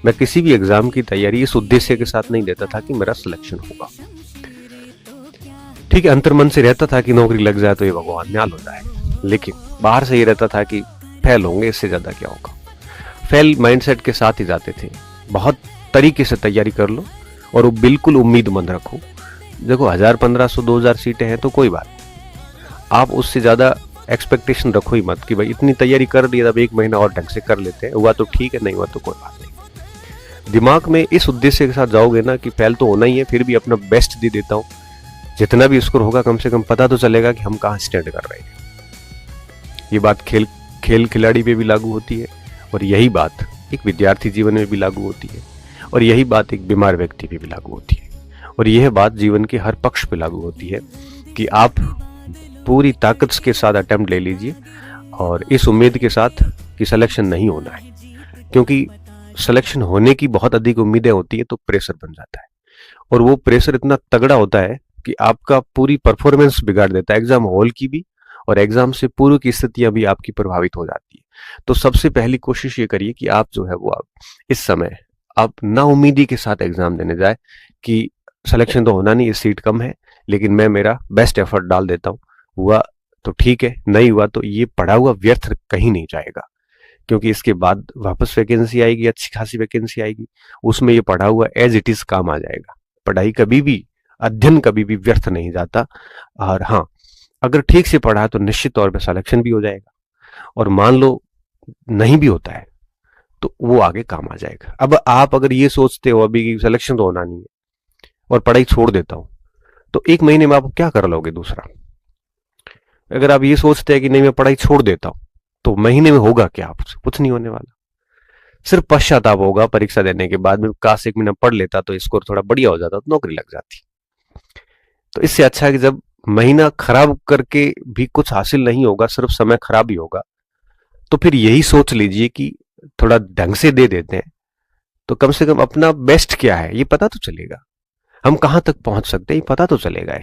मैं किसी भी एग्जाम की तैयारी इस उद्देश्य के साथ नहीं देता था कि मेरा सिलेक्शन होगा। ठीक है, अंतर्मन से रहता था कि नौकरी लग जाए तो ये भगवान न्याल हो जाए, लेकिन बाहर से ये रहता था कि फेल होंगे, इससे ज्यादा क्या होगा। फेल माइंडसेट के साथ ही जाते थे। बहुत तरीके से तैयारी कर लो और वो बिल्कुल उम्मीदमंद रखो। देखो 1000, 1500, 2000 सीटें हैं तो कोई बात नहीं, आप उससे ज्यादा एक्सपेक्टेशन रखो ही मत कि भाई इतनी तैयारी कर ली, अब 1 महीना और ढंग से कर लेते हैं, हुआ तो ठीक है, नहीं हुआ तो कोई बात नहीं। दिमाग में इस उद्देश्य के साथ जाओगे ना कि फेल तो होना ही है, फिर भी अपना बेस्ट दे देता हूँ, जितना भी स्कोर होगा कम से कम पता तो चलेगा कि हम कहाँ स्टैंड कर रहे हैं। ये बात खेल खिलाड़ी पे भी लागू होती है, और यही बात एक विद्यार्थी जीवन में भी लागू होती है, और यही बात एक बीमार व्यक्ति पे भी लागू होती है, और यह बात जीवन के हर पक्ष पे लागू होती है कि आप पूरी ताकत के साथ अटेम्प्ट ले लीजिए और इस उम्मीद के साथ कि सिलेक्शन नहीं होना है, क्योंकि सिलेक्शन होने की बहुत अधिक उम्मीदें होती है तो प्रेशर बन जाता है, और वो प्रेशर इतना तगड़ा होता है कि आपका पूरी परफॉर्मेंस बिगाड़ देता है, एग्जाम हॉल की भी और एग्जाम से पूर्व की स्थितियां भी आपकी प्रभावित हो जाती है। तो सबसे पहली कोशिश ये करिए कि आप जो है वो आप इस समय आप ना उम्मीदी के साथ एग्जाम देने जाए कि सिलेक्शन तो होना नहीं, इस सीट कम है, लेकिन मैं मेरा बेस्ट एफर्ट डाल देता हूँ, हुआ तो ठीक है, नहीं हुआ तो ये पढ़ा हुआ व्यर्थ कहीं नहीं जाएगा, क्योंकि इसके बाद वापस वैकेंसी आएगी, अच्छी खासी वैकेंसी आएगी, उसमें ये पढ़ा हुआ एज इट इज काम आ जाएगा। पढ़ाई कभी भी, अध्ययन कभी भी व्यर्थ नहीं जाता। और हाँ, अगर ठीक से पढ़ा तो निश्चित तौर पर सिलेक्शन भी हो जाएगा, और मान लो नहीं भी होता है तो वो आगे काम आ जाएगा। अब आप अगर ये सोचते हो अभी कि सिलेक्शन तो होना नहीं है और पढ़ाई छोड़ देता हूं, तो 1 महीने में आप क्या कर लोगे दूसरा? अगर आप ये सोचते हैं कि नहीं मैं पढ़ाई छोड़ देता हूं, तो महीने में होगा क्या? आपसे कुछ नहीं होने वाला, सिर्फ पश्चाताप होगा परीक्षा देने के बाद में, काश 1 महीना पढ़ लेता तो स्कोर थोड़ा बढ़िया हो जाता तो नौकरी लग जाती। तो इससे अच्छा है कि जब महीना खराब करके भी कुछ हासिल नहीं होगा, सिर्फ समय खराब ही होगा, तो फिर यही सोच लीजिए कि थोड़ा ढंग से दे देते हैं, तो कम से कम अपना बेस्ट क्या है ये पता तो चलेगा, हम कहां तक पहुंच सकते हैं ये पता तो चलेगा।